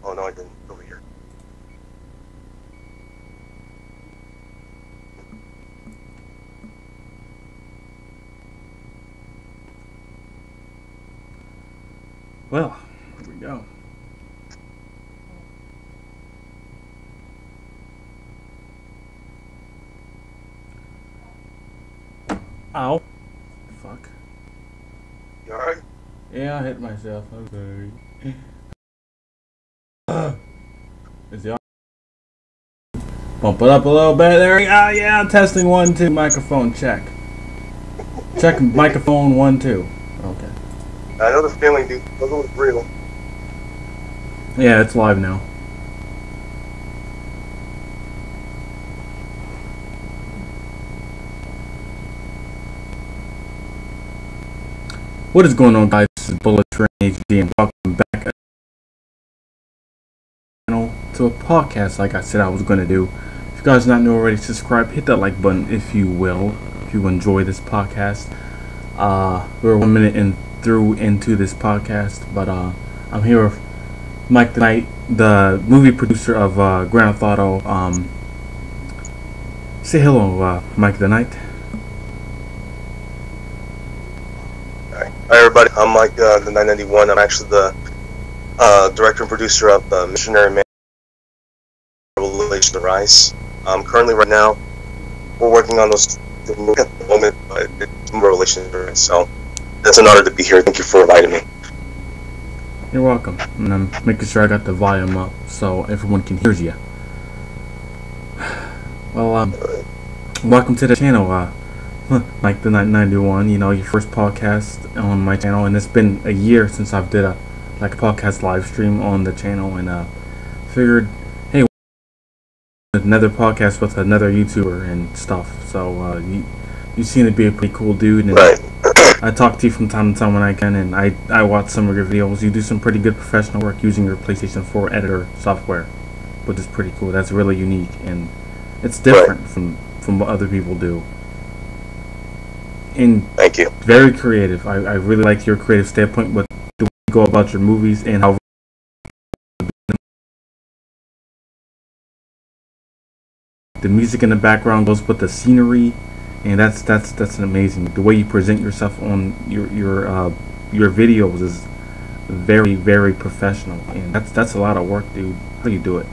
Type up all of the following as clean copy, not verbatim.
Oh no, I didn't. Over here. Well, here we go. Ow. Fuck. You alright? Yeah, I hit myself. Okay. Is the bump it up a little bit? There we go. Yeah, testing 1 2. Microphone check. Check microphone 1 2. Okay. I know the feeling, dude. Doesn't look real. Yeah, it's live now. What is going on, guys? This is Bullet Train HD, and welcome back to a podcast. Like I said I was going to do. If you guys not know already, subscribe, hit that like button if you will. If you enjoy this podcast, we're 1 minute into this podcast, but I'm here with Mike the Knight, the movie producer of Grand Theft Auto. Say hello, Mike the Knight. Hi everybody, I'm Mike the 991. I'm actually the director and producer of Missionary Man Revelation of Rise. Currently, right now, we're working on those at the moment, but it's more Revelation of Rise. So that's an honor to be here. Thank you for inviting me. You're welcome. And I'm making sure I got the volume up so everyone can hear you. Well, welcome to the channel, Mike the 991. You know, your first podcast on my channel, and it's been a year since I've did a podcast live stream on the channel, and figured, hey, another podcast with another YouTuber and stuff. So you seem to be a pretty cool dude, and Right. I talk to you from time to time when I can, and I watch some of your videos. You do some pretty good professional work using your PlayStation 4 editor software, which is pretty cool. That's really unique, and it's different from what other people do. And Thank you. very creative. I really like your creative standpoint with the way you go about your movies and how the music in the background goes with the scenery, and that's an amazing. The way you present yourself on your videos is very, very professional, and that's a lot of work, dude. How do you do it?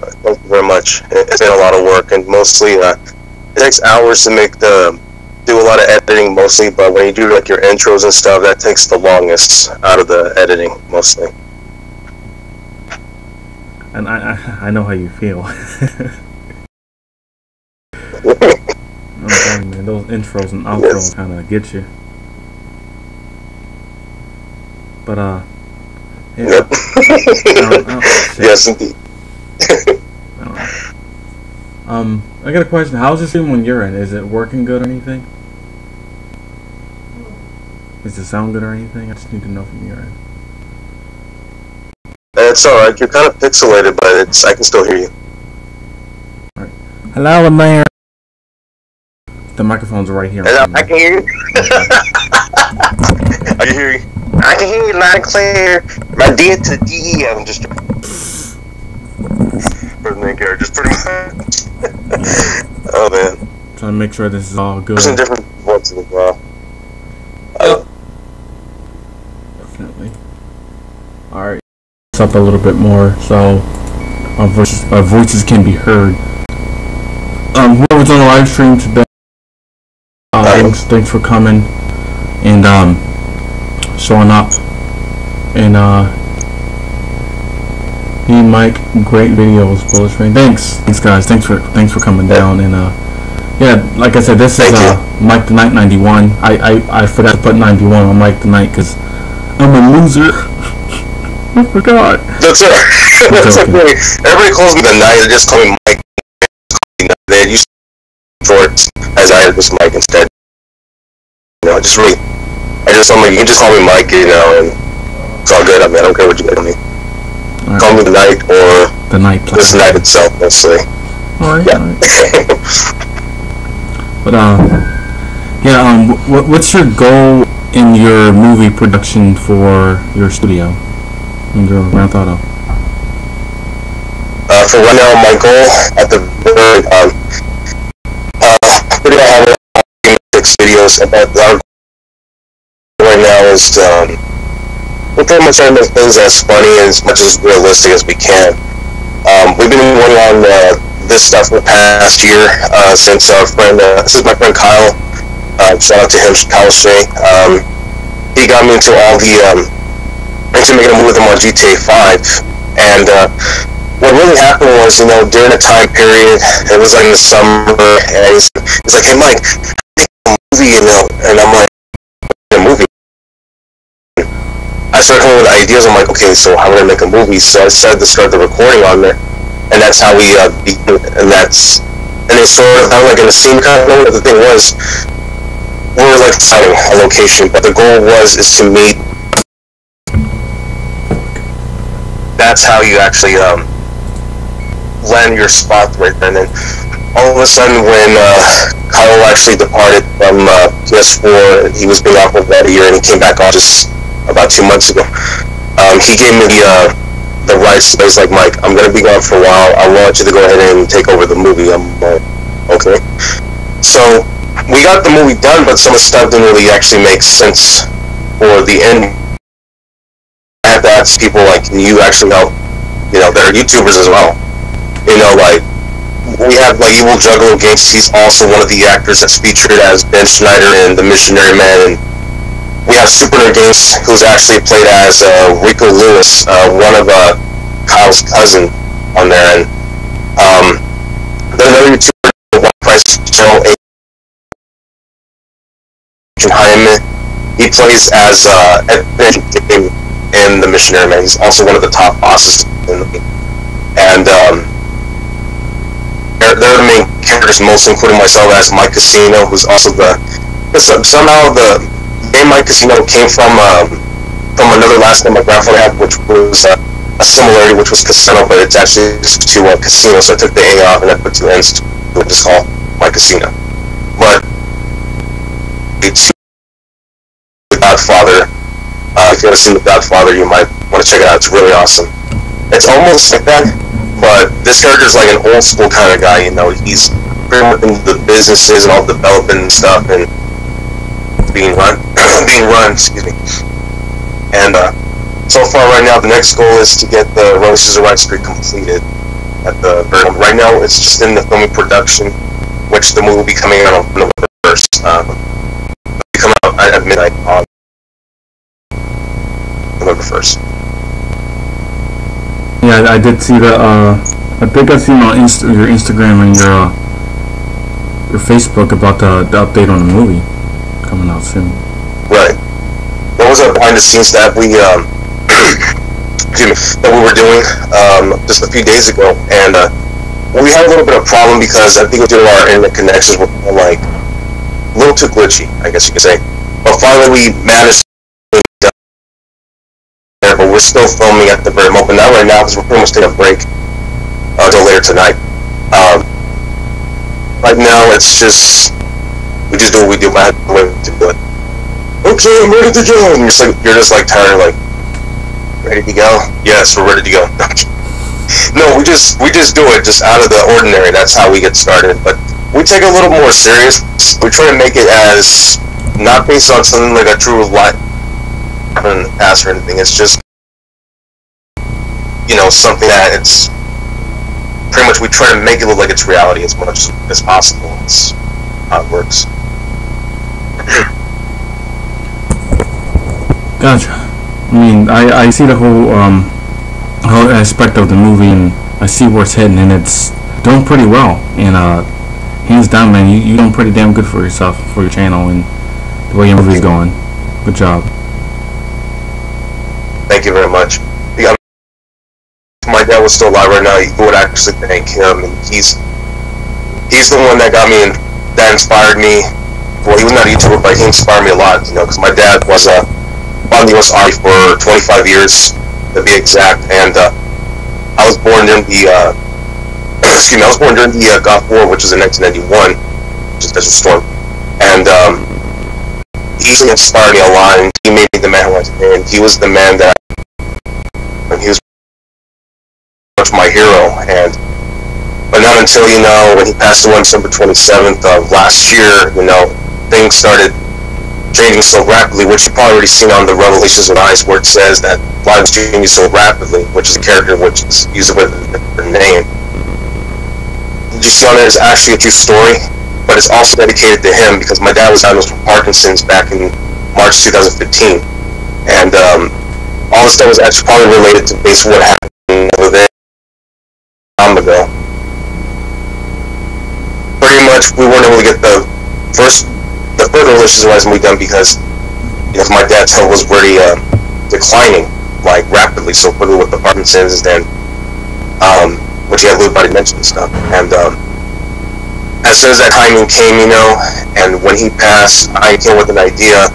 Thank you very much. It's been a lot of work, and mostly it takes hours to do a lot of editing mostly, but when you do like your intros and stuff, that takes the longest out of the editing mostly. And I know how you feel. I'm telling you, man, those intros and outros kind of get you. But yeah. Yes, indeed. I got a question. How's the stream on your end? Is it working good or anything? Does it sound good or anything? I just need to know from your end. It's alright. You're kind of pixelated, but I can still hear you. Alright. Hello in there. The microphone's right here. I can hear you. I can hear you. I can hear you loud and clear. My D to the DE. I'm just for the main character, just pretty much. Oh man. Trying to make sure this is all good. There's some different voices as well. Definitely. Alright. Up a little bit more so our voices can be heard. Whoever's on the live stream today, thanks for coming and showing up, and he Mike, great videos, Bullet Train. Thanks guys, thanks for coming down, and yeah, like I said, this is Mike the Knight 91. I forgot to put 91 on Mike the Knight because I'm a loser. I forgot. That's it. That's okay. Everybody calls me the Knight. They just call me Mike. They use short as I was Mike instead. You know, I just told me you can just call me Mike. You know, and it's all good. I mean, I don't care what you call me. Right. Call me the Knight or the Knight. This Knight itself, mostly. Alright. Yeah. Alright. But yeah. What's your goal in your movie production for your studio? In your Grand Theft Auto? for right now, my goal at the very pretty much have 6 videos about our goal right now is we're pretty much trying to make things as funny and as much as realistic as we can. We've been working on this stuff for the past year since our friend, this is my friend Kyle. Shout out to him, Kyle Shea. He got me into all the into making a movie with him on GTA 5, and what really happened was, during a time period, it was like in the summer, and he's like, "Hey Mike, make a movie," and I'm like, "A movie?" I started coming with ideas. I'm like, "Okay, so how would I make a movie?" So I decided to start the recording on there, and that's how we began. And it's sort of like in a scene kind of way. The thing was, we were like finding a location, but the goal is to meet. That's how you actually land your spot right then. And all of a sudden, when Kyle actually departed from PS4, he was being off for about a year, and he came back on just about 2 months ago. He gave me the rights. So he's like, "Mike, I'm gonna be gone for a while. I want you to go ahead and take over the movie." I'm like, "Okay." So we got the movie done, but some of the stuff didn't really actually make sense for the end. I had to ask people like, "Can you actually help?" That are YouTubers as well. Like we have like Evil Juggalo Games. He's also one of the actors that's featured as Ben Schneider in The Missionary Man. And we have Super Nerd Games, who's actually played as Rico Lewis, one of Kyle's cousin on there. And then another YouTuber, One Price Channel, Hyman. He plays as in The Missionary Man. He's also one of the top bosses in the game. And they're the main characters, most including myself as Mike Casino, who's also somehow the name Mike Casino came from another last name my grandfather had, which was a similarity, which was Casino, but it's actually just to Casino, so I took the A off and I put 2 N's to just call Mike Casino. But it's The Godfather. If you haven't seen The Godfather, you might want to check it out. It's really awesome. It's almost like that, but this character is like an old school kind of guy. He's pretty much into the businesses and all the development and stuff, and being run. Excuse me. And so far, right now, the next goal is to get the Roses of Right Street completed. Right now, it's just in the filming production, which the movie will be coming out on November 1st. It'll be coming out at midnight on November 1st. Yeah, I did see that. I think I seen on your Instagram and your Facebook about the update on the movie coming out soon. Right. That was a behind the scenes that we were doing just a few days ago, and we had a little bit of problem because I think due to our internet connections were like a little too glitchy, I guess you could say. But finally, we managed. But we're still filming at the very moment. Not right now because we're pretty much taking a break until later tonight. Right now, it's just we just do what we do. I have to wait to do it. Okay, I'm ready to go. And you're just like tired, like ready to go. Yes, we're ready to go. No, we just do it just out of the ordinary. That's how we get started. But we take it a little more serious. We try to make it as not based on something like a true life in the past or anything. It's just something that it's pretty much we try to make it look like it's reality as much as possible. It's how it works. Gotcha. I mean, I see the whole aspect of the movie, and I see where it's heading, and it's doing pretty well. And hands down, man, you doing pretty damn good for yourself, for your channel, and the way your movie's going. Good job. Thank you very much. If my dad was still alive right now, you would actually thank him, and he's the one that got me and that inspired me. Well, he was not a YouTuber, but he inspired me a lot, because my dad was on the U.S. Army for 25 years, to be exact, and I was born during the Gulf War, which was in 1991, which is Desert Storm, and he inspired me a lot, and he made me the man who I am today, and he was the man that he was much my hero. But not until, when he passed away on December 27th of last year, things started changing so rapidly, which you've probably already seen on the Revelations of Ice, where it says that life was changing so rapidly, which is a character which is used with a different name. Did you see on it is actually a true story, but it's also dedicated to him because my dad was diagnosed with Parkinson's back in March 2015, and all this stuff was actually probably related to basically what happened over there time ago. Pretty much, we weren't able to get the first Revelations of Ice movie done because my dad's health was really declining like rapidly, so quickly with the Parkinson's, and which he had Lewy body dementia and stuff. And as soon as that timing came, and when he passed, I came with an idea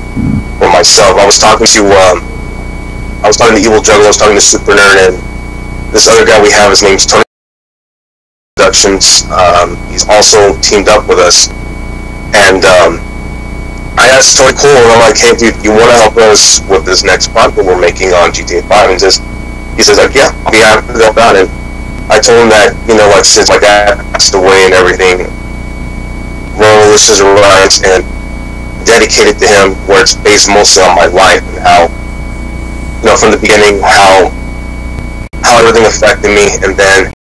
for myself. I was talking to Evil Juggler, I was talking to Super Nerd, and this other guy we have, his name's Tony Productions. He's also teamed up with us, and I asked Tony Cole, and I'm like, hey dude, you want to help us with this next project we're making on GTA 5? And he says like, yeah, I'll be happy to help out. And I told him that, since my dad passed away and everything, Revelations of Ice and dedicated to him, where it's based mostly on my life and how, from the beginning, how everything affected me, and then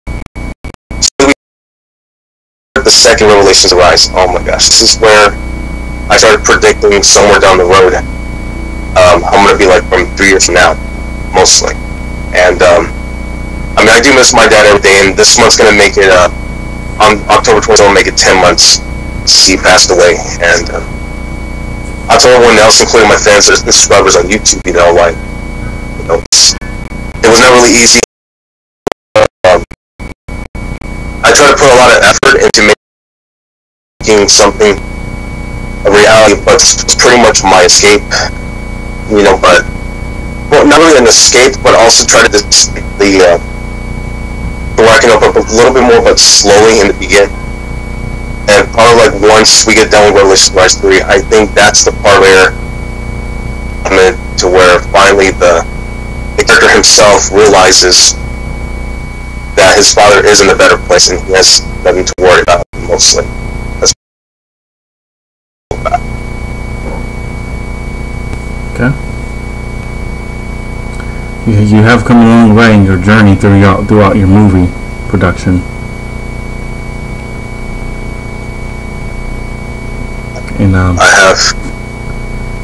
the second Revelations of Ice. Oh my gosh, this is where I started predicting somewhere down the road I'm going to be like from 3 years from now, mostly. And I do miss my dad every day, and this month's going to make it, on October 27th, will make it 10 months since he passed away. And I told everyone else, including my fans and subscribers on YouTube, it was not really easy. I try to put a lot of effort into making something a reality, but it's pretty much my escape, but, well, not really an escape, but also try to working up a little bit more, but slowly in the beginning. And probably like once we get done with Revelations of Ice 3, I think that's the part where I'm in, to where finally the character himself realizes that his father is in a better place and he has nothing to worry about, mostly. Okay. You have come a long way in your journey throughout your movie production. And I have.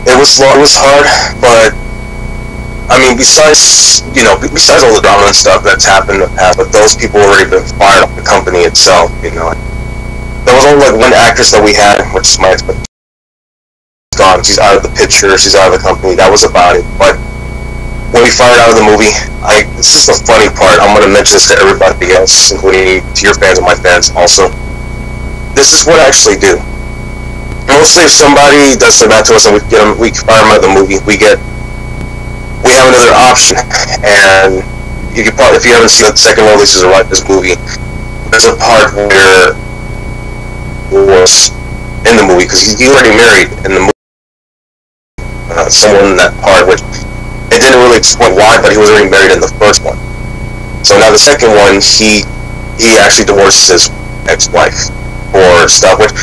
It was long, it was hard, but besides all the drama and stuff that's happened in the past, but those people already been fired off the company itself. There was only like one actress that we had, which is my expectation. Gone. She's out of the picture. She's out of the company. That was about it. But when we fired out of the movie, this is the funny part. I'm gonna mention this to everybody else, including to your fans and my fans also. This is what I actually do. Mostly, if somebody does something bad to us and we fire them out of the movie, we have another option. And if you haven't seen the second Revelations of Ice movie, there's a part where he was in the movie because he already married in the movie. Someone in that part, which it didn't really explain why, but he was already married in the first one. So now the second one, he actually divorces his ex-wife for stuff, which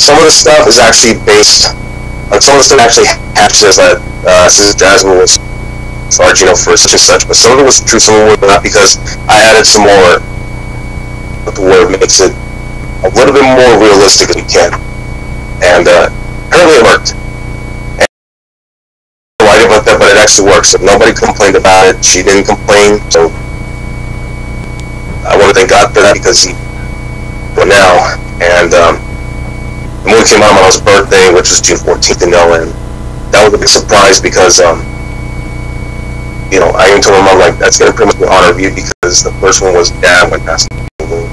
some of the stuff is actually based on, some of the stuff actually hatches that since Jasmine was charged, for such and such, but some of it was true, some of it was not, because I added some more where it makes it a little bit more realistic as we can, and apparently it worked. About that, but it actually works. So nobody complained about it. She didn't complain, so I want to thank God for that, because for now. And the movie came out on my birthday, which was June 14th, and that was a big surprise because I even told my mom, like, that's gonna pretty much be on our view, because the first one was Dad went past the movie.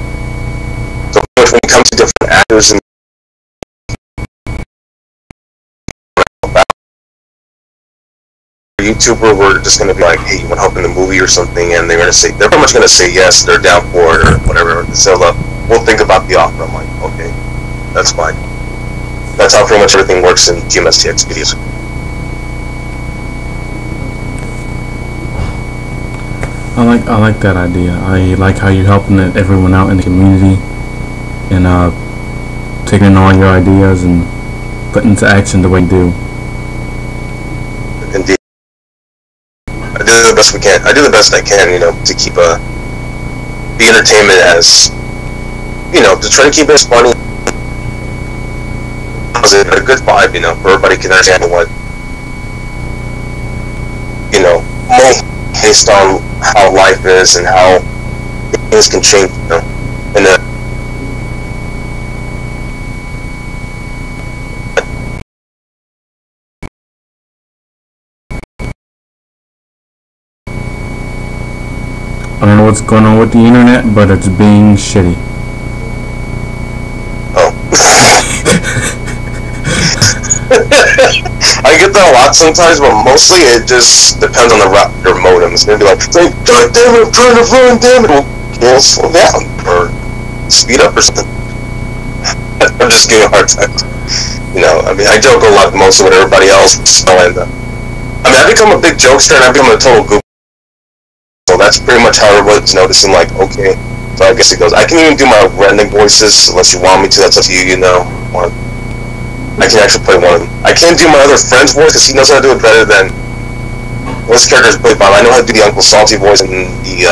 So pretty much when it comes to different actors and YouTuber, we're just gonna be like, hey, you want help in the movie or something, and they're pretty much gonna say yes, they're down for it or whatever. So we'll think about the offer. I'm like, okay, that's fine. That's how pretty much everything works in GMSTX videos. I like that idea. I like how you're helping everyone out in the community and taking all your ideas and putting into action the way you do. Indeed. I do the best we can. I do the best I can, to keep the entertainment as, to try to keep it as funny. A good vibe, where everybody can understand what, based on how life is and how things can change, and I don't know what's going on with the internet, but it's being shitty. Oh. I get that a lot sometimes, but mostly it just depends on your modem. It's gonna be like, God damn it, I'm trying to run, damn it. Well, slow down, or speed up or something. I'm just giving a hard time. I joke a lot most of what everybody else is and I become a big jokester and I become a total goof. So that's pretty much how everyone's noticing, like, okay. So I guess it goes. I can even do my random voices unless you want me to. That's up to you, I can actually play one of them. I can't do my other friend's voice because he knows how to do it better than this character is played by. I know how to do the Uncle Salty voice and the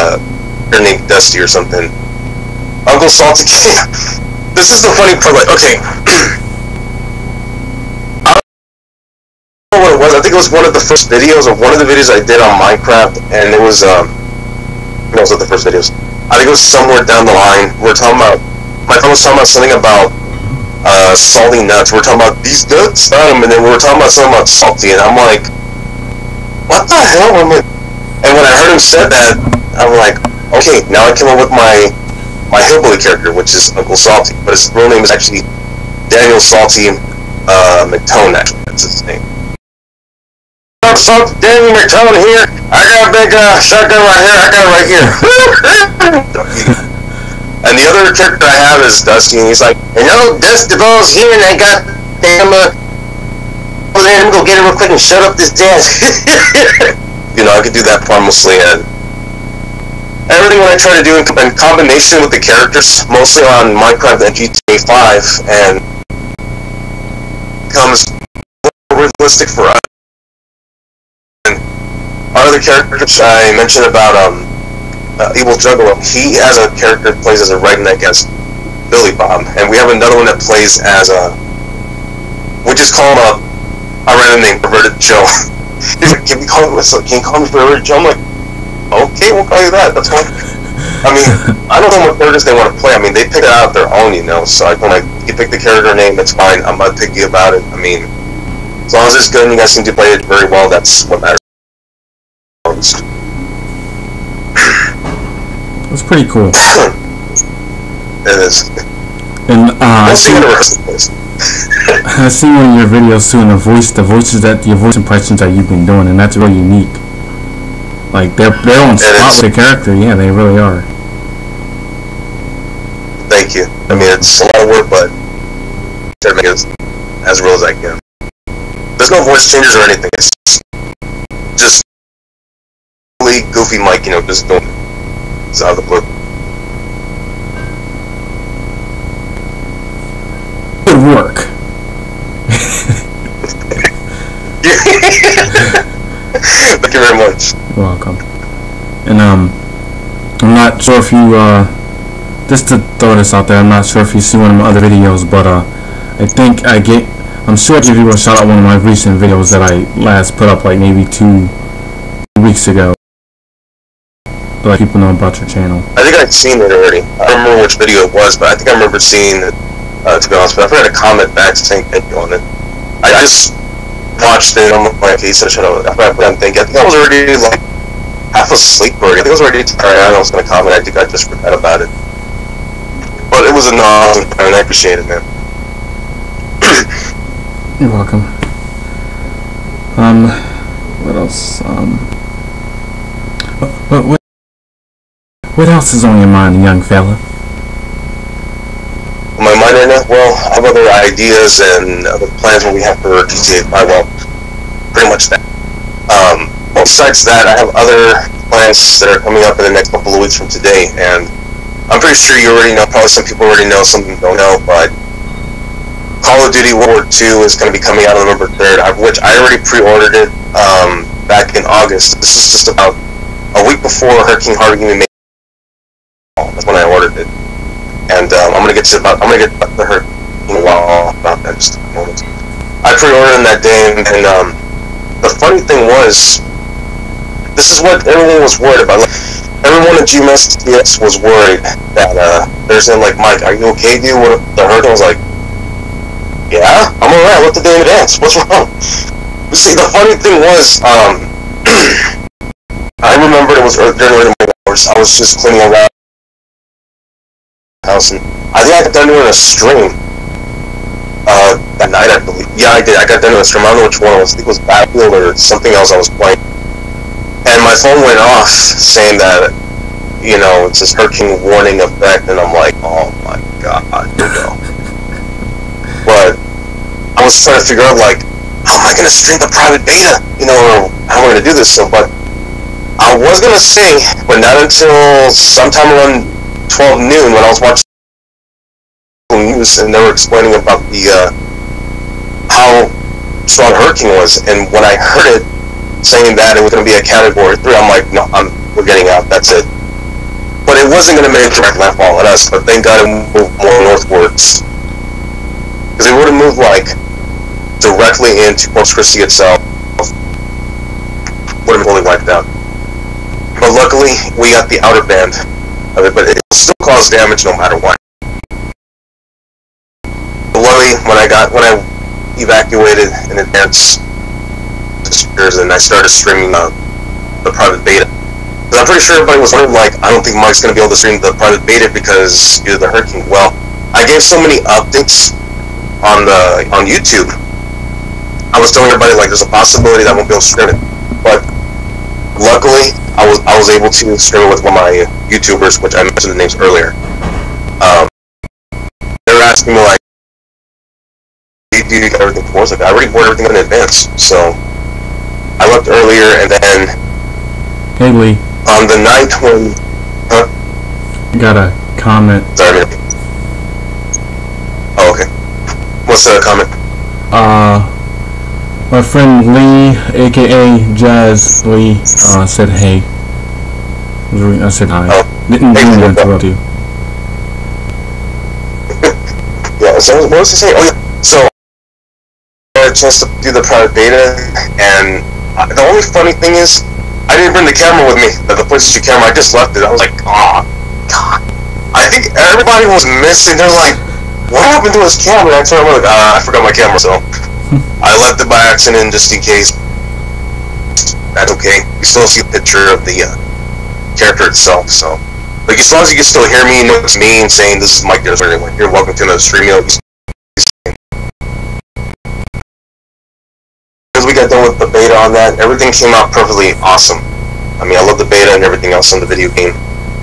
her name Dusty or something. Uncle Salty. This is the funny part. Like, okay, I don't know what it was. I think it was one of the first videos, or one of the videos I did on Minecraft, and it was no, it was one of the first videos. I think it was somewhere down the line. My friend was talking about something about salty nuts. We're talking about these nuts, and then we were talking about something about salty, and I'm like, what the hell? And when I heard him say that, I'm like, okay, now I came up with my hillbilly character, which is Uncle Salty, but his real name is actually Daniel Salty McTone. Actually, that's his name. Salty Daniel McTone here. I got a big shotgun right here. I got it right here. And the other character I have is Dusty, and he's like, Dusty Ball's here, and I got damn I'm gonna go get it real quick and shut up this desk. I could do that part mostly, and everything what I try to do in combination with the characters, mostly on Minecraft and GTA 5, and becomes more realistic for us. And our other characters I mentioned about Evil Juggalo, he has a character that plays as a redneck as Billy Bob, and we have another one that plays as which is called I ran a name, Perverted Joe. He's like, can you call me Perverted Joe? I'm like, okay, we'll call you that, that's fine. I don't know what characters they want to play. They pick it out their own, so I can you pick the character name, that's fine, I'm not picky about it. As long as it's good and you guys seem to play it very well, that's what matters. That's pretty cool. It is. And I see one of your videos too, and your voice impressions that you've been doing, and that's really unique. Like they're on spot with the character. Yeah, they really are. Thank you. It's a lot of work, but I try to make it as real as I can. There's no voice changes or anything. It's just really goofy Mike, just doing it. It's out of the blue. Good work. Thank you very much. You're welcome. And I'm not sure if you just to throw this out there, I'm not sure if you see one of my other videos, but I'm sure I give you a shout out one of my recent videos that I last put up like maybe 2 weeks ago. To let people know about your channel. I think I've seen it already. I don't remember which video it was, but I think I remember seeing it, to be honest, but I forgot to comment back saying thank you on it. I just watched it, and I'm like, he said shut up. I think I was already like half asleep already. I think I was already tired. I was going to comment. I think I just forgot about it. But it was an awesome time, and I appreciate it, man. You're welcome. What else? What else is on your mind, young fella? On my mind right now? Well, I have other ideas and other plans what we have for GTA 5. Well, pretty much that. besides that, I have other plans that are coming up in the next couple of weeks from today, and I'm pretty sure you already know, probably some people already know, some don't know, but Call of Duty World War II is going to be coming out on November 3rd, which I already pre-ordered it back in August. This is just about a week before Hurricane Harvey made. That's when I ordered it, and I'm gonna get to the Hurricane about that in just a moment. I pre-ordered it that day, and the funny thing was, this is what everyone was worried about. Like, everyone at GMSDX was worried that they're saying like, Mike, are you okay, dude? What the Hurricane was like? Yeah, I'm alright. I looked the day in advance. What's wrong? See, the funny thing was, I remember it was during the morning hours. I was just cleaning around the house, and I think I got done doing a stream that night, I believe. Yeah, I did. I got done doing a stream. I don't know which one it was. I think it was Battlefield or something else I was playing. And my phone went off saying that, you know, it's this hurricane warning effect, and I'm like, oh my god, you know. But I was trying to figure out, like, how am I going to stream the private beta, you know, or how am I going to do this? So, but I was going to say, but not until sometime around 12 noon when I was watching news and they were explaining about the how strong hurricane was, and when I heard it saying that it was going to be a category 3, I'm like, no, we're getting out, that's it. But it wasn't going to make a direct landfall on us, but thank God it moved more northwards, because it would have moved like directly into Corpus Christi itself, would have been totally wiped out. But luckily we got the outer band of it, but it still caused damage no matter what. Luckily, when I evacuated in advance, and I started streaming the private beta. Because I'm pretty sure everybody was wondering, like, I don't think Mike's going to be able to stream the private beta because due to the hurricane. Well, I gave so many updates on YouTube. I was telling everybody, like, there's a possibility that I won't be able to stream it. But luckily, I was able to stream it with one of my YouTubers, which I mentioned the names earlier. They were asking me, like, do you get everything for us? Like, I already bought everything in advance, so I left earlier, and then Hey Lee, on the night when got a comment. Sorry. Oh, okay. What's the comment? My friend Lee, aka Jazz Lee, said hey. I said hi. Oh. Didn't mean to interrupt you. Yeah, so what was he saying? Oh yeah, so I had a chance to do the private beta, and the only funny thing is, I didn't bring the camera with me, the PlayStation camera. I just left it. I was like, oh god. I think everybody was missing. They're like, what happened to his camera? And I told them, like, I forgot my camera, so I left it by accident just in case. That's okay. You still see a picture of the character itself, so. Like, as long as you can still hear me, know it's me, and saying this is Mike, you're welcome to another stream. We got done with the beta on that. Everything came out perfectly awesome. I mean, I love the beta and everything else in the video game,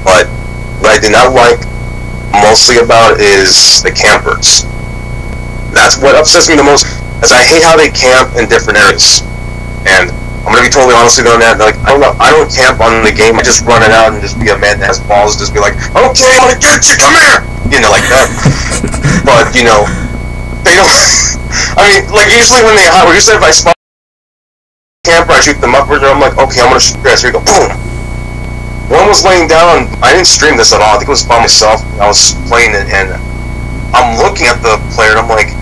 but what I did not like mostly about it is the campers. That's what upsets me the most, is I hate how they camp in different areas. And I'm gonna be totally honest with you on that. Like, I don't camp on the game. I just run it out and just be a man that has balls, just be like, okay, I'm gonna get you, come here, you know, like that. But you know, they don't. I mean, like usually when if I spot camper, I shoot them upwards, and I'm like, okay, I'm gonna shoot this. Here you go, boom. One was laying down. I didn't stream this at all. I think it was by myself. I was playing it, and I'm looking at the player, and I'm like,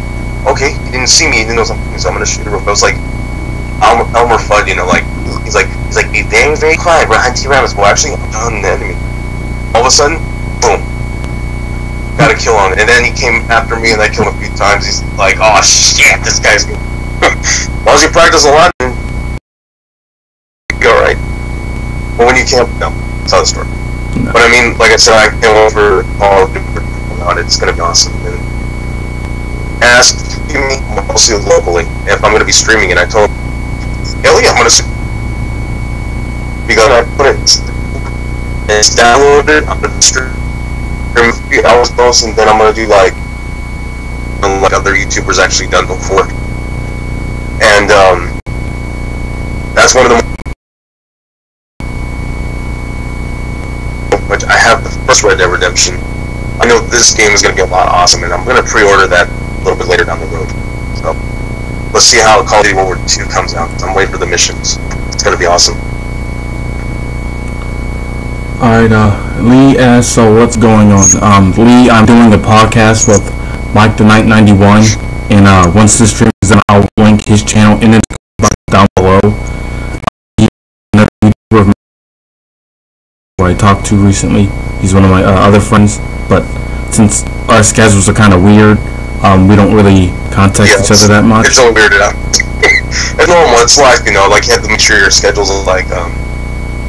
okay, he didn't see me. He didn't know something, so I'm gonna shoot it real quick. I was like, Elmer Fudd, you know, like he's like, be very, very quiet. We're hunting around us. Well, actually, I'm done the enemy. All of a sudden, boom, got a kill on it, and then he came after me, and I killed him a few times. He's like, oh shit, this guy's good. As long as you practice a lot. Alright. But when you camp, no. It's not the story. No. But I mean, like I said, I came over all of it's gonna be awesome. And asked me mostly locally if I'm gonna be streaming it. I told him, hell yeah, I'm gonna stream. Because I put it, and it's downloaded, I'm gonna stream a few hours close, and then I'm gonna do like other YouTubers actually done before. And that's one of the first Red Dead Redemption. I know this game is going to be a lot awesome, and I'm going to pre-order that a little bit later down the road. So let's see how Call of Duty World War II comes out. I'm waiting for the missions. It's going to be awesome. Alright, Lee asks, so what's going on? Lee, I'm doing a podcast with Mike the Knight 91, and once this stream is done, I'll link his channel in the down below. He's another YouTuber who I talked to recently. He's one of my other friends, but since our schedules are kind of weird, we don't really contact each other that much. It's all weirded out. It's normal. It's life, you know. Like, you have to make sure your schedules are like,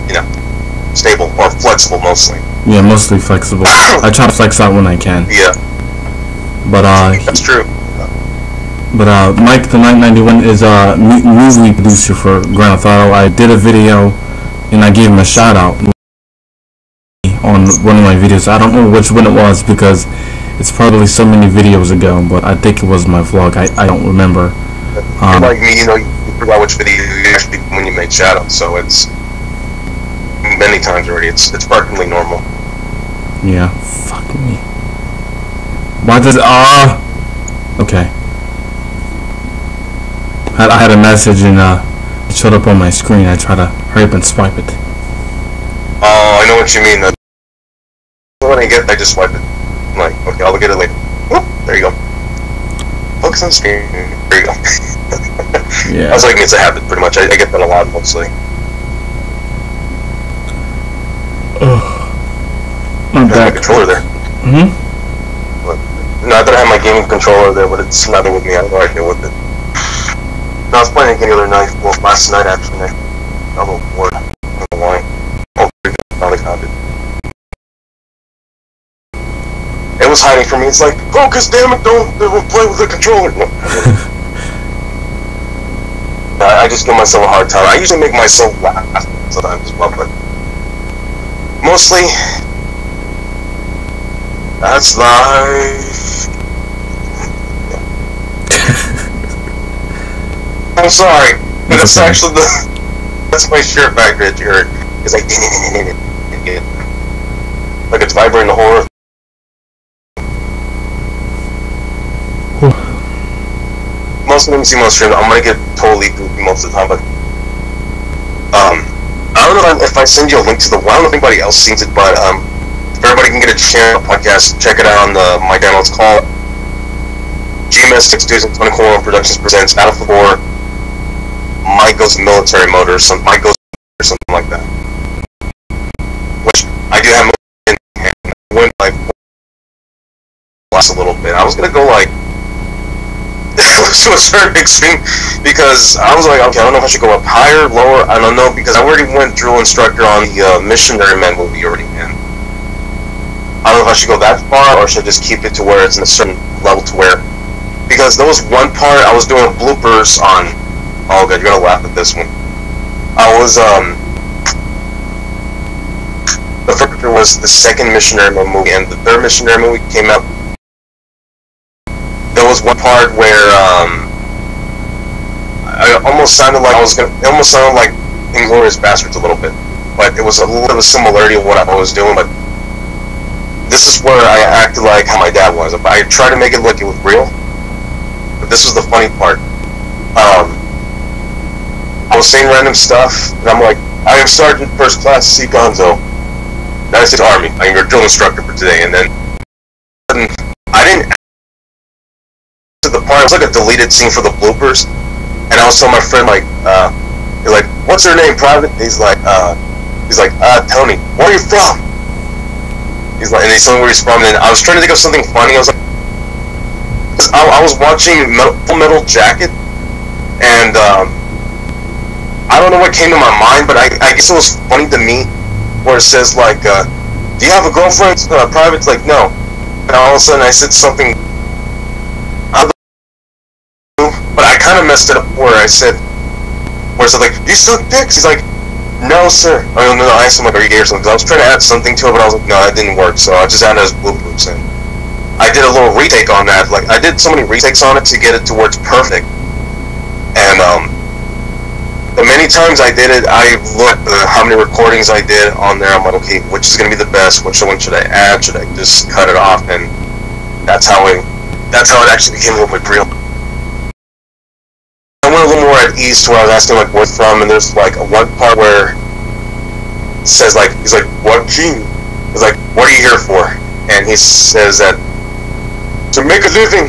you know, stable or flexible mostly. Yeah, mostly flexible. I try to flex out when I can. Yeah. But that's true. But Mike the 991 is a movie producer for Grand Theft Auto. I did a video and I gave him a shout out on one of my videos. I don't know which one it was because it's probably so many videos ago, but I think it was my vlog. I don't remember. Like me, you know, you forgot which video you actually when you made shout out, so it's many times already. It's perfectly normal. Yeah, fuck me. Why does okay. I had a message and it showed up on my screen. I try to hurry up and swipe it. Oh, I know what you mean. When I get it, I just swipe it. I'm like, okay, I'll get it later. Whoop, there you go. Focus on the screen. There you go. Yeah. I was like, it's a habit, pretty much. I get that a lot, mostly. I'm I have back. my controller there. Not that I have my gaming controller there, but it's not there with me. I have no idea what it. No, I was playing a game the other night. Well, last night actually. I got a little bored. I don't know why. Oh, I finally found it. It was hiding from me. It's like, focus, damn it! Don't play with the controller. No. I just give myself a hard time. I usually make myself laugh sometimes as well, but mostly that's life. I'm sorry, but that's actually that's my shirt back that you heard. It's like like it's vibrating the whole earth. Most of them see most streams. I'm gonna get totally goofy most of the time, but I don't know if I send you a link to the. I don't know if anybody else sees it, but if everybody can get a channel podcast, check it out on my channel. It's called GMS 2021 Productions presents Out of the War. Mike Goes Military Mode or something. Mike Goes or something like that. Which I do have in hand. I went like last a little bit. I was gonna go like to a certain extreme because I was like, okay, I don't know if I should go up higher, lower. I don't know because I already went drill instructor on the Missionary Man movie already in. I don't know if I should go that far or should I just keep it to where it's in a certain level to where because there was one part I was doing bloopers on. Oh god, you're gonna laugh at this one. I was the first was the second Missionary Man movie and the third Missionary movie came out. There was one part where I almost sounded like it almost sounded like Inglourious Bastards a little bit, but it was a little bit of a similarity of what I was doing. But this is where I acted like how my dad was. I tried to make it look it was real, but this was the funny part. I was saying random stuff, and I'm like, I am Sergeant First Class C. Gonzo, United States Army. I am your drill instructor for today. And then I didn't to the part. It was like a deleted scene for the bloopers, and I was telling my friend like, he's like, "What's her name, Private?" He's like, Tony. Where are you from? He's like, and he's telling me where he's from. And I was trying to think of something funny. I was like, cause I was watching Full Metal Jacket, and I don't know what came to my mind, but I guess it was funny to me, where it says like, "Do you have a girlfriend?" Private's like, "No," and all of a sudden I said something. But I kind of messed it up where I said, like, "You suck dicks." He's like, "No, sir." I don't know. I asked him like, "Are you gay or something?" I was trying to add something to it, but I was like, "No, that didn't work." So I just added it as bloopers, and I did a little retake on that. Like I did so many retakes on it to get it to where it's perfect, and the many times I did it, I looked at how many recordings I did on there. I'm like, okay, which is going to be the best? Which one should I add? Should I just cut it off? And that's how it actually became a little bit real. I went a little more at ease to where I was asking like where from, and there's like one part where it says like, he's like, what gene? He's like, what are you here for? And he says that to make a living.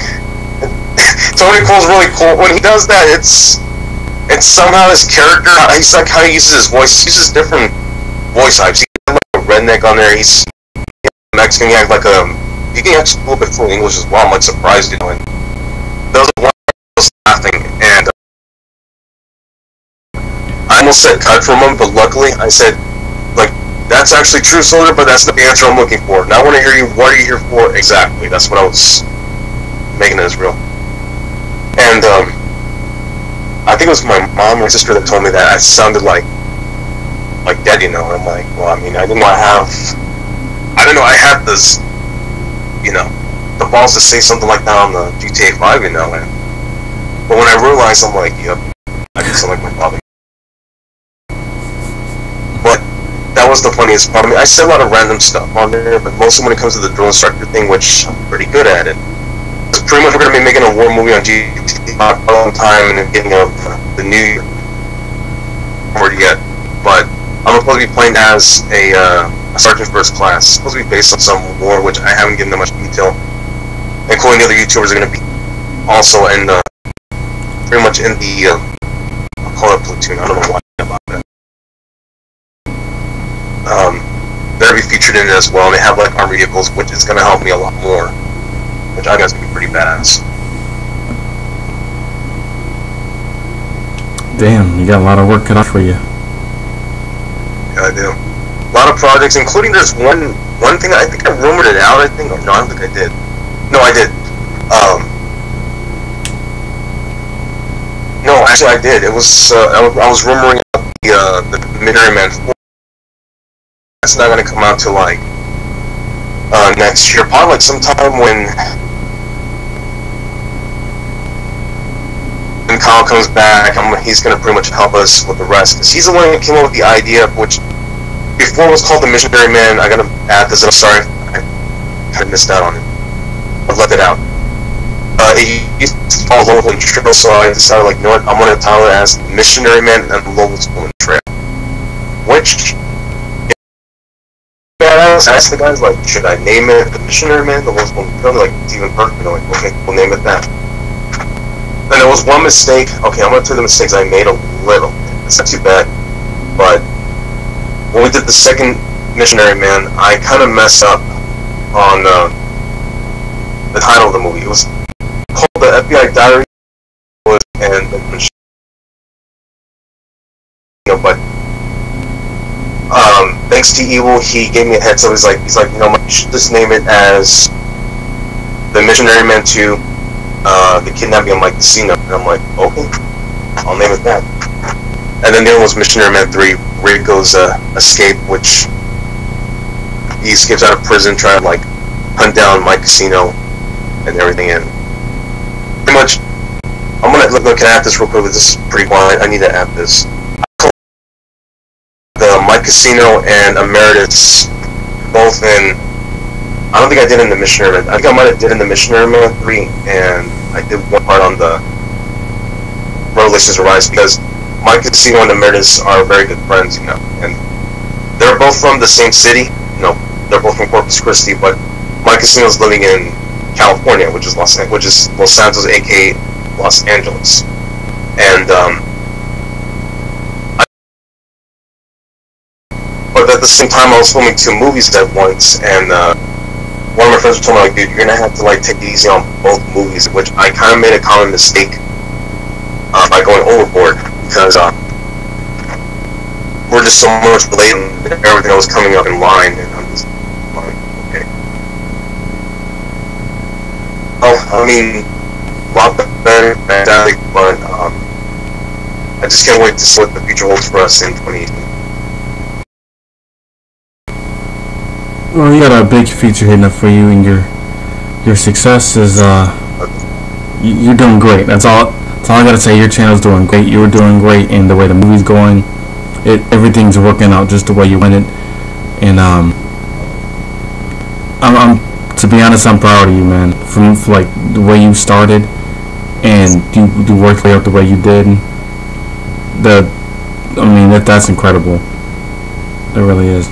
Tony Cole's really cool. When he does that, it's somehow his character, he's like how he uses his voice. He uses different voice types. He has like a redneck on there. He's Mexican. He has like he can actually a little bit fluent English as well. I'm like surprised, you know. And there was one I was laughing, and I almost said cut from him, but luckily I said, like, that's actually true, soldier, but that's not the answer I'm looking for. Now I want to hear you. What are you here for exactly? That's what I was making it as real. And I think it was my mom or sister that told me that I sounded like Dad, you know. And I'm like, well, I mean, I didn't know I had this, you know, the balls to say something like that on the GTA 5, you know. But when I realized, I'm like, yep, I can sound like my father. But that was the funniest part. I mean, I said a lot of random stuff on there, but mostly when it comes to the drill instructor thing, which I'm pretty good at it. Pretty much we're going to be making a war movie on GTA for a long time and then getting the new year already yet. But I'm supposed to be playing as a sergeant first class. It's supposed to be based on some war, which I haven't given that much detail. Including the other YouTubers are going to be also in pretty much in the I'll call it platoon. I don't know why about that. They're going to be featured in it as well, and they have like armed vehicles, which is going to help me a lot more. Which I think is going to be pretty badass. Damn, you got a lot of work cut out for you. Yeah, I do. A lot of projects, including there's one thing I think I rumored it out, I think, or no, I don't think I did. No, I did. No, actually I did. It was, I was rumoring out the Military Man 4. It's not going to come out till like, next year, probably like sometime when Kyle comes back. He's going to pretty much help us with the rest, because he's the one who came up with the idea, which before was called the Missionary Man. I got to add this, I'm sorry, I kind of missed out on it. I left it out. It used to call Lowell Trail, so I decided, like, you know what, I'm going to title it as Missionary Man and Lowell's Trail, which I asked the guys, like, should I name it the Missionary Man, the Lowell's Trail? Like, it's even perfect. They're like, okay, we'll name it that. And there was one mistake. Okay, I'm gonna tell you the mistakes I made a little. It's not too bad. But when we did the second Missionary Man, I kind of messed up on the title of the movie. It was called the FBI Diary, and you know, but thanks to Evil, he gave me a heads up. He's like, you know, you should just name it as the Missionary Man 2. The kidnapping of Mike Casino, and I'm like, okay, I'll name it that. And then the other was Missionary Man 3, Rico's escape, which he escapes out of prison, trying to like hunt down Mike Casino and everything. And pretty much, I'm gonna look at this real quick. This is pretty wild. I need to add this. The Mike Casino and Emeritus, both in. I don't think I did in the Missionary Man. I think I might have did in the Missionary Man 3, and I did one part on the Revelations Arise, because Mike Casino and Emeritus are very good friends, you know, and they're both from the same city. You know, they're both from Corpus Christi, but Mike Casino's living in California, which is Los Santos, aka Los Angeles, and but at the same time, I was filming 2 movies at once, and one of my friends told me, like, dude, you're gonna have to like take it easy on both movies, which I kind of made a common mistake by going overboard, because we're just so much late and everything was coming up in line, and I'm just like, okay. Oh, I mean, a lot better, fantastic, but I just can't wait to see what the future holds for us in 2018. Well, you got a big future hitting up for you, and your success is you're doing great. That's all So all I gotta say, your channel's doing great. You're doing great, and the way the movie's going, everything's working out just the way you want it. And I'm to be honest, I'm proud of you, man. From like the way you started, and you worked way out the way you did. That's incredible. It really is.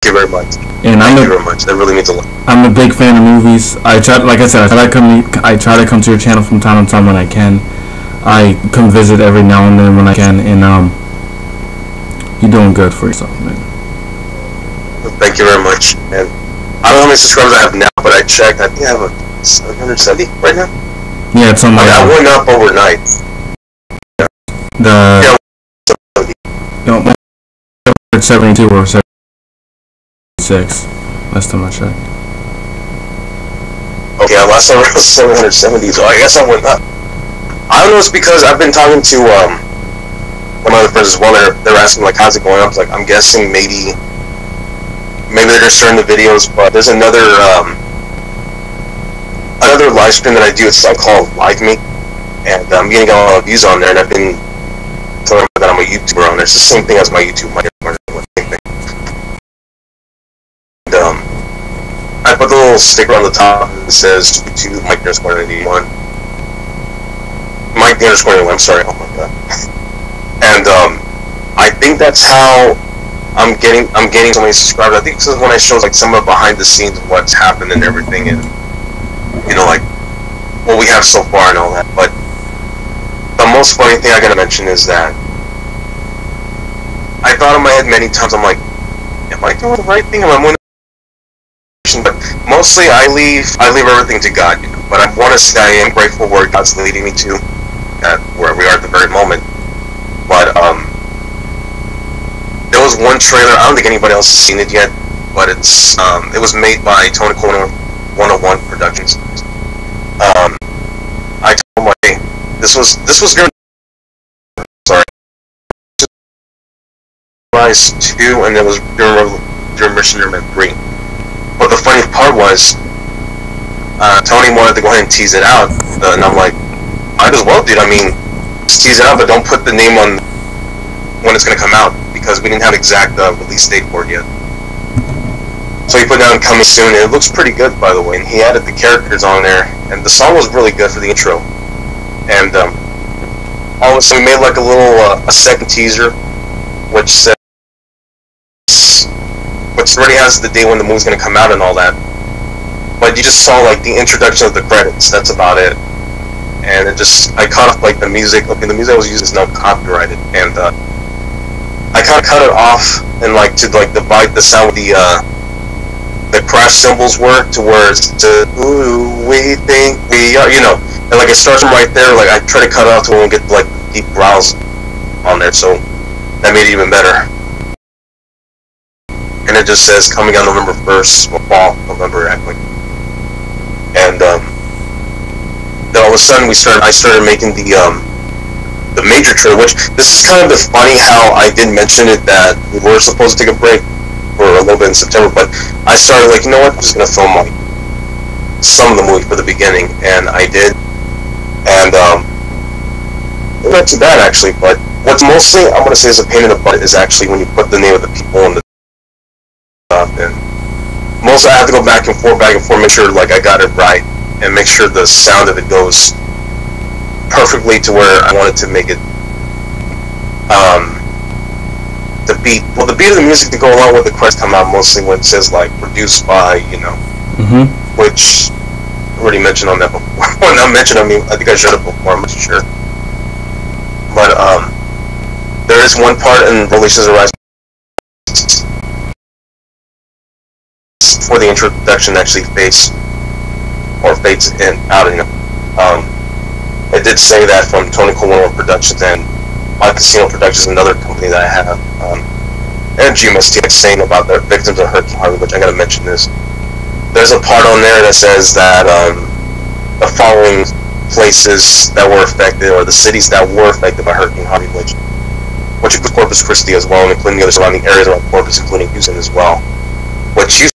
Thank you very much. And Thank you very much. That really means a lot. I'm a big fan of movies. I try to come to your channel from time to time when I can. I come visit every now and then when I can, and you're doing good for yourself, man. Thank you very much. And I don't know how many subscribers I have now, but I checked. I think I have a 770 right now. Yeah, it's something like that. I went up overnight. Yeah. 72 or 76. Last time I checked. Okay, last time I was 770, so I guess I went up. I don't know, it's because I've been talking to one of my other friends as well. They're asking like, how's it going up? Like, I'm guessing maybe they're just sharing the videos, but there's another live stream that I do. It's called Live Me, and I'm getting a lot of views on there, and I've been telling them that I'm a YouTuber on there. It's the same thing as my YouTube, same thing. And I put the little sticker on the top that says YouTube Mike_91. Mike_91, I'm sorry, oh my god. And I think that's how I'm getting so many subscribers. I think this is when I show like some of the behind the scenes of what's happened and everything, and you know, like what we have so far and all that. But the most funny thing I gotta mention is that I thought in my head many times, I'm like, am I doing the right thing? Am I doing the right thing? But mostly I leave everything to God, you know. But I want to say I am grateful where God's leading me to, at where we are at the very moment. But there was one trailer, I don't think anybody else has seen it yet, but it was made by Tony Corner 101 Productions. I told him, hey, this was during, sorry, Rise 2, and it was during Mission 3. But the funny part was, Tony wanted to go ahead and tease it out, and I'm like, might as well, dude. I mean, just tease it out, but don't put the name on when it's going to come out, because we didn't have exact release date for it yet. So he put down coming soon, and it looks pretty good, by the way, and he added the characters on there, and the song was really good for the intro. And all of a sudden we made like a little a second teaser, which says, which already has the day when the movie's going to come out and all that. But you just saw like the introduction of the credits, that's about it. And it just, I caught up like the music. Okay, the music I was using is now copyrighted, and I kind of cut it off and like to like divide the sound with the crash cymbals were to where it's to ooh we think we are, you know, and like it starts from right there. Like I try to cut it off to when we get like deep growls on there, so that made it even better. And it just says coming out November 1st, well, fall, November actually. And then all of a sudden I started making the major trailer, which this is kind of the funny how I did mention it that we were supposed to take a break for a little bit in September, but I started like, you know what, I'm just gonna film like some of the movie for the beginning, and I did, and not too bad actually. But what's mostly I'm gonna say is a pain in the butt is actually when you put the name of the people in the stuff, and mostly I have to go back and forth, make sure like I got it right, and make sure the sound of it goes perfectly to where I wanted to make it. The beat of the music to go along with the credits come out mostly when it says like produced by, you know, which I already mentioned on that before. Well, not mentioned, I mean, I think I showed it before, I'm not sure. But there is one part in Revelations Arise before the introduction actually fades in out, you know. It did say that from Tony Colon Productions and My Casino Productions, another company that I have, and GMST saying about their victims of Hurricane Harvey, which I gotta mention this. There's a part on there that says that the following places that were affected, or the cities that were affected by Hurricane Harvey, which includes Corpus Christi as well, including the other surrounding areas around Corpus, including Houston as well, which Houston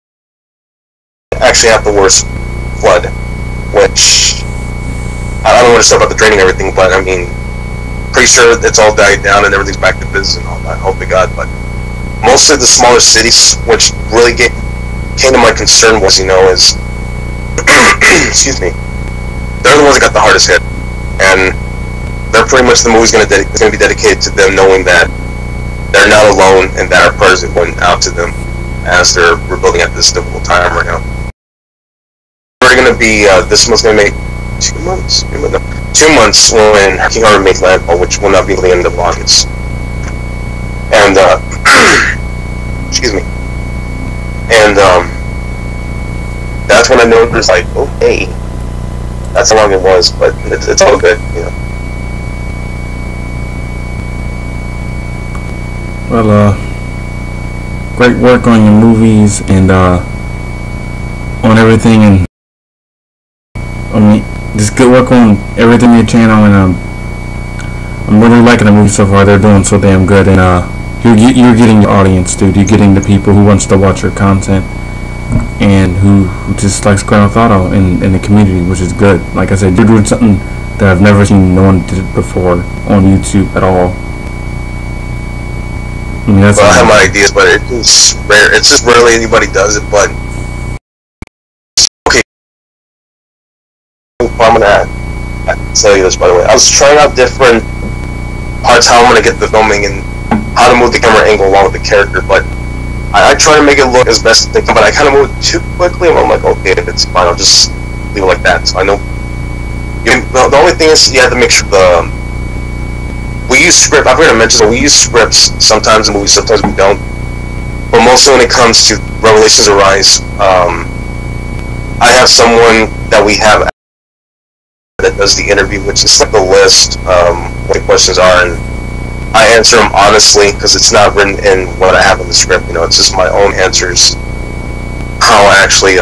actually have the worst flood, which I don't want to say about the training and everything, but I mean, pretty sure it's all died down and everything's back to business and all that. Hope to God, but mostly the smaller cities, which really came to my concern was, is excuse me, they're the ones that got the hardest hit, and they're pretty much the movie's going to be dedicated to them knowing that they're not alone and that our prayers are going out to them as they're rebuilding at this difficult time right now. We're going to be this month's going to make 2 months. 2 months when King Arthur makes landfall, which will not be the end of August. And excuse me. And that's when I noticed, like, okay, that's how long it was, but it's all good, Well, great work on your movies and on everything, and I mean, just good work on everything on your channel, and I'm really liking the movie so far. They're doing so damn good, and you're getting your audience, dude. You're getting the people who wants to watch your content and who just likes Grand Theft Auto in the community, which is good. Like I said, you're doing something that I've never seen no one did it before on YouTube at all. I mean, I have my ideas, but it's rare. It's just rarely anybody does it. But okay, I'm gonna tell you this, by the way. I was trying out different parts how I'm gonna get the filming and how to move the camera angle along with the character, but I try to make it look as best as they can. But I kind of moved too quickly, and I'm like, okay, it's fine. I'll just leave it like that. So I know. The only thing is you have to make sure we use script. I've heard it mentioned that we use scripts sometimes in movies, sometimes we don't. But mostly when it comes to Revelations Arise, I have someone that we have that does the interview, which is like the list, what the questions are, and I answer them honestly because it's not written in what I have in the script. It's just my own answers. How I actually,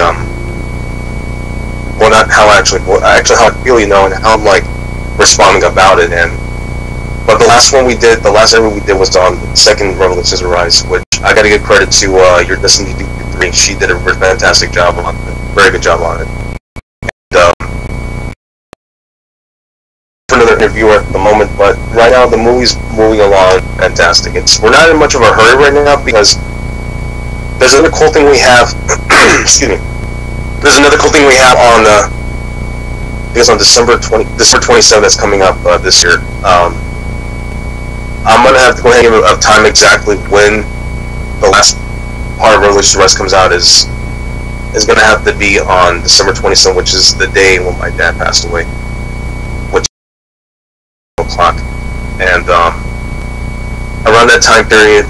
well, not how I actually how I feel, and how I'm like responding about it. But the last interview we did was on the second Revelations Arise, which I got to give credit to your Destiny 3. She did a fantastic job on it, very good job on it. And, for another interviewer at the moment, but right now the movie's moving along fantastic. We're not in much of a hurry right now because there's another cool thing we have. Excuse me. There's another cool thing we have on I guess on December 27th that's coming up this year. I'm gonna have to go ahead and give a time exactly when the last part of Revelations Arise comes out is gonna have to be on December 27th, which is the day when my dad passed away, which is 12 o'clock, and around that time period,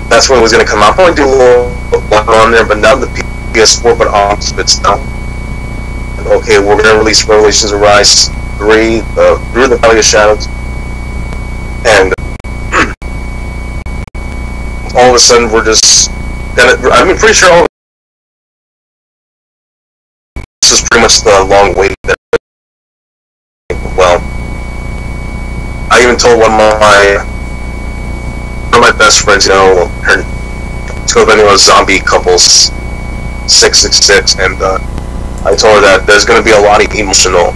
that's when it was gonna come out. I'll probably do a little on there, but not the PS4, but on itself. Okay, we're gonna release Revelations Arise 3, Through the Valley of Shadows, and all of a sudden we're just pretty sure all of this is pretty much the long wait that, well, I even told one of my best friends, two of them was zombie couples 666, and I told her that there's going to be a lot of emotional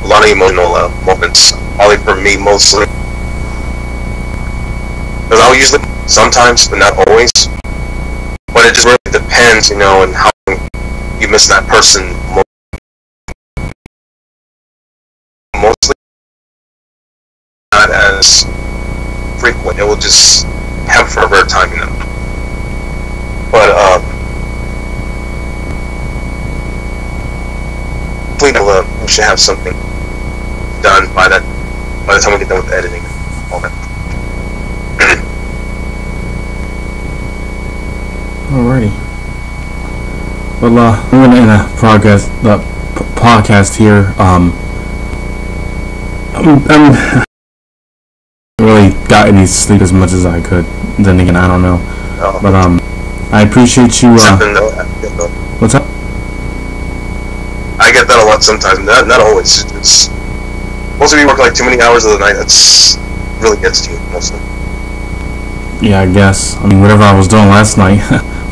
moments, probably for me mostly, because I'll usually sometimes, but not always. But it just really depends, and how you miss that person. Mostly not as frequent. It will just happen for a rare time, But we should have something done by the time we get done with the editing and all that. Alrighty. Well, I'm gonna end a podcast here. I'm really got any sleep as much as I could. Then again, I don't know. Oh. But I appreciate you. What's up? I get that a lot sometimes. Not always. It's mostly we work like too many hours of the night. That's really gets to you mostly. Yeah, I guess. I mean, whatever I was doing last night.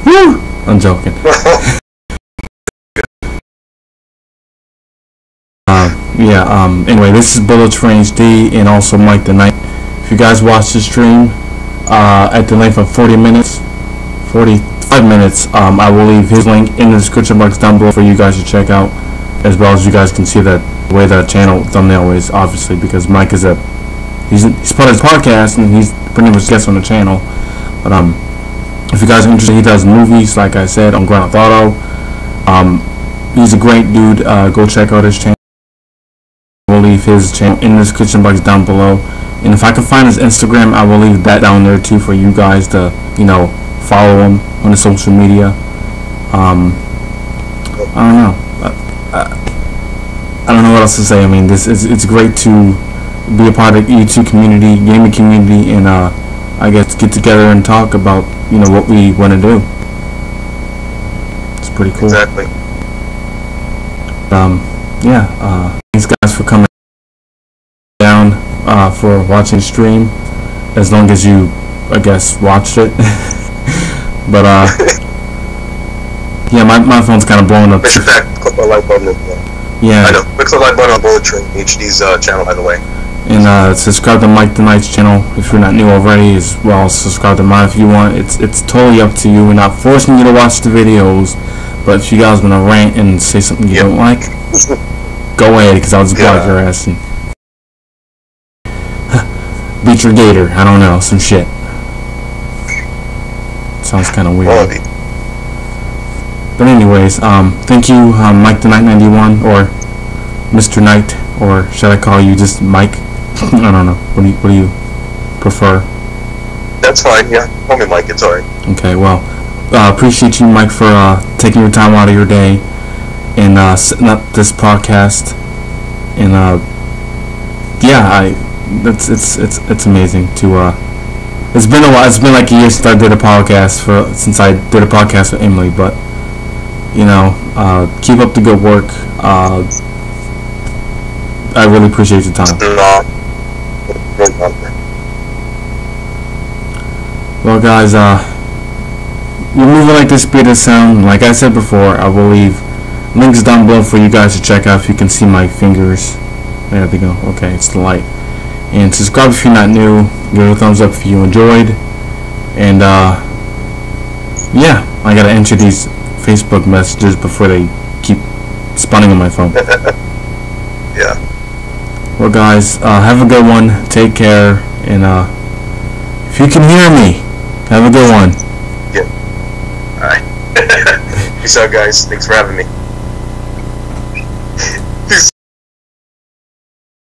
Woo! I'm joking. yeah. Anyway, this is Bullet Train HD and also Mike the Knight. If you guys watch the stream at the length of 45 minutes, I will leave his link in the description box down below for you guys to check out, as well as you guys can see that the way the channel thumbnail is, obviously, because Mike is he's part of his podcast and he's pretty much guest on the channel. But if you guys are interested, he does movies, like I said, on Grand Theft Auto. He's a great dude. Go check out his channel. We'll leave his channel in the description box down below, and if I can find his Instagram, I will leave that down there too for you guys to, you know, follow him on the social media. I don't know. I don't know what else to say. I mean, it's great to be a part of the YouTube community, gaming community, and I guess get together and talk about, you know, what we want to do. It's pretty cool. Exactly. Yeah. Thanks guys for coming down for watching the stream. As long as you, I guess, watched it. But yeah, my phone's kind of blowing up. Make sure to click the like button. Yeah. I know. Click the like button on Bullet Train HD's channel, by the way. And subscribe to Mike the Knight's channel if you're not new already, as well as subscribe to mine if you want. It's totally up to you. We're not forcing you to watch the videos, but if you guys want to rant and say something you don't like, go ahead, because I'll just block your ass and beat your gator. I don't know, some shit. Sounds kind of weird. But anyways, thank you, Mike the Knight 91, or Mr. Knight, or should I call you just Mike? I don't know. What do you prefer? That's fine. Yeah, call me Mike. It's alright. Okay. Well, appreciate you, Mike, for taking your time out of your day and setting up this podcast. And yeah, it's amazing to. It's been a while. It's been like a year since I did a podcast with Emily, but you know, keep up the good work. I really appreciate your time. Well, guys, we're moving like the speed of sound. Like I said before, I will leave links down below for you guys to check out if you can see my fingers. There they go. Okay, it's the light. And subscribe if you're not new. Give it a thumbs up if you enjoyed. And yeah, I gotta enter these Facebook messages before they keep spawning on my phone. Yeah. Well, guys, have a good one. Take care, and if you can hear me, have a good one. Yeah. All right. Peace out, guys. Thanks for having me.